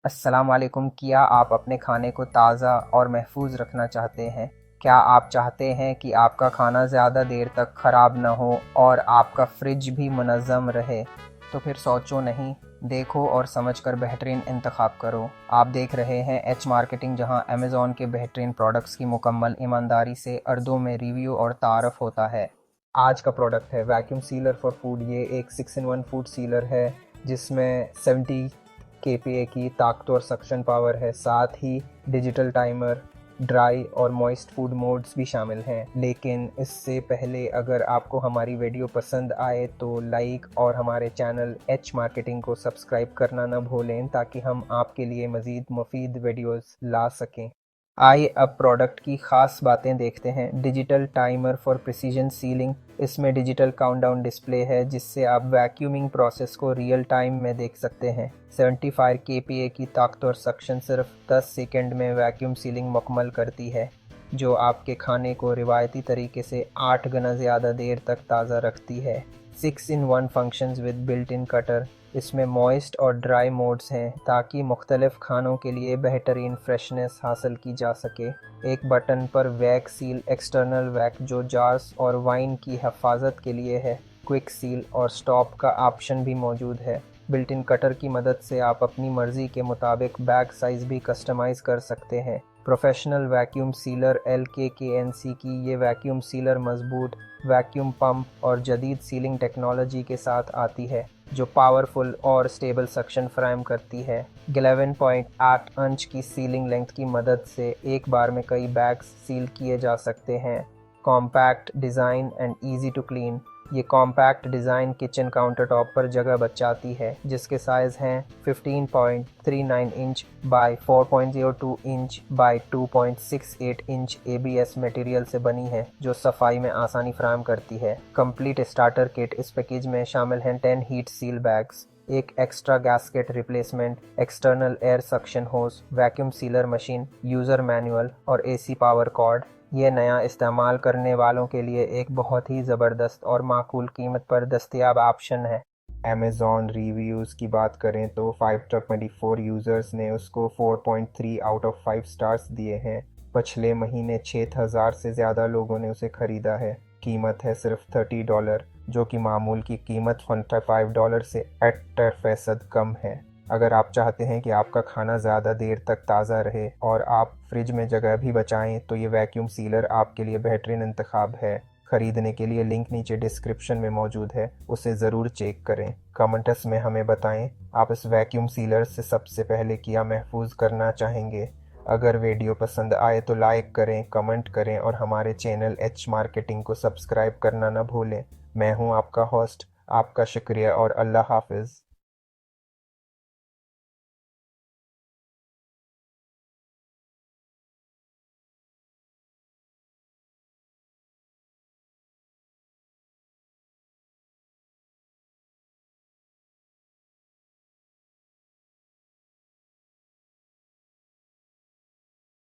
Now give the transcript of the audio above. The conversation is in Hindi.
अस्सलाम वालेकुम। क्या आप अपने खाने को ताज़ा और महफूज रखना चाहते हैं? क्या आप चाहते हैं कि आपका खाना ज़्यादा देर तक ख़राब ना हो और आपका फ्रिज भी मुनज़्ज़म रहे? तो फिर सोचो नहीं, देखो और समझकर बेहतरीन इंतखाब करो। आप देख रहे हैं एच मार्केटिंग, जहां अमेज़ॉन के बेहतरीन प्रोडक्ट्स की मुकम्मल ईमानदारी से अर्दों में रिव्यू और तारफ़ होता है। आज का प्रोडक्ट है वैक्यूम सीलर फॉर फूड। ये एक 6 in 1 फूड सीलर है जिसमें 70 kPa की ताकतवर सक्शन पावर है। साथ ही डिजिटल टाइमर, ड्राई और मॉइस्ट फूड मोड्स भी शामिल हैं। लेकिन इससे पहले अगर आपको हमारी वीडियो पसंद आए तो लाइक और हमारे चैनल एच मार्केटिंग को सब्सक्राइब करना न भूलें, ताकि हम आपके लिए मज़ीद मुफीद वीडियोस ला सकें। आइए अब प्रोडक्ट की ख़ास बातें देखते हैं। Digital timer for precision ceiling. इसमें डिजिटल काउंटडाउन डिस्प्ले है जिससे आप वैक्यूमिंग प्रोसेस को रियल टाइम में देख सकते हैं। 75 kPa की ताकतवर सक्शन सिर्फ 10 सेकंड में वैक्यूम सीलिंग मुकम्मल करती है, जो आपके खाने को रिवायती तरीके से 8 गुना ज़्यादा देर तक ताज़ा रखती है। 6 in 1 functions with built in cutter. इसमें मॉइस्ट और ड्राई मोड्स हैं ताकि मुख्तलिफ खानों के लिए बेहतरीन फ्रेशनेस हासिल की जा सके। एक बटन पर वैक सील, एक्सटर्नल वैक जो जार्स और वाइन की हिफाजत के लिए है। क्विक सील और स्टॉप का ऑप्शन भी मौजूद है। बिल्ट इन कटर की मदद से आप अपनी मर्ज़ी के मुताबिक बैग साइज़ भी कस्टमाइज़ कर सकते हैं। प्रोफेशनल वैक्यूम सीलर LKKNC की ये वैक्यूम सीलर मजबूत वैक्यूम पंप और जदीद सीलिंग टेक्नोलॉजी के साथ आती है, जो पावरफुल और स्टेबल सक्शन फ्राहम करती है। 11.8 इंच की सीलिंग लेंथ की मदद से एक बार में कई बैग्स सील किए जा सकते हैं। Compact design and easy to clean. ये compact design kitchen counter top पर जगह बचाती है, जिसके साइज़ हैं 15.39 inch by 4.02 inch by 2.68 inch ABS material से बनी है, जो सफाई में आसानी फराहम करती है। Complete starter kit. इस पैकेज में शामिल हैं 10 हीट सील बैग्स, एक extra gasket replacement, external air suction hose, vacuum sealer machine, user manual और AC पावर कॉर्ड। ये नया इस्तेमाल करने वालों के लिए एक बहुत ही ज़बरदस्त और माकूल कीमत पर दस्तयाब ऑप्शन है। अमेज़ॉन रिव्यूज़ की बात करें तो 524 यूज़र्स ने उसको 4.3 आउट ऑफ 5 स्टार्स दिए हैं। पिछले महीने 6000 से ज़्यादा लोगों ने उसे ख़रीदा है। कीमत है सिर्फ $30, जो कि मामूल की कीमत $25 से 80% कम है। अगर आप चाहते हैं कि आपका खाना ज़्यादा देर तक ताज़ा रहे और आप फ्रिज में जगह भी बचाएं, तो ये वैक्यूम सीलर आपके लिए बेहतरीन इंतखाब है। ख़रीदने के लिए लिंक नीचे डिस्क्रिप्शन में मौजूद है, उसे ज़रूर चेक करें। कमेंट्स में हमें बताएं आप इस वैक्यूम सीलर से सबसे पहले क्या महफूज करना चाहेंगे। अगर वीडियो पसंद आए तो लाइक करें, कमेंट करें और हमारे चैनल एच मार्केटिंग को सब्सक्राइब करना न भूलें। मैं हूं आपका होस्ट। आपका शुक्रिया और अल्लाह हाफिज़।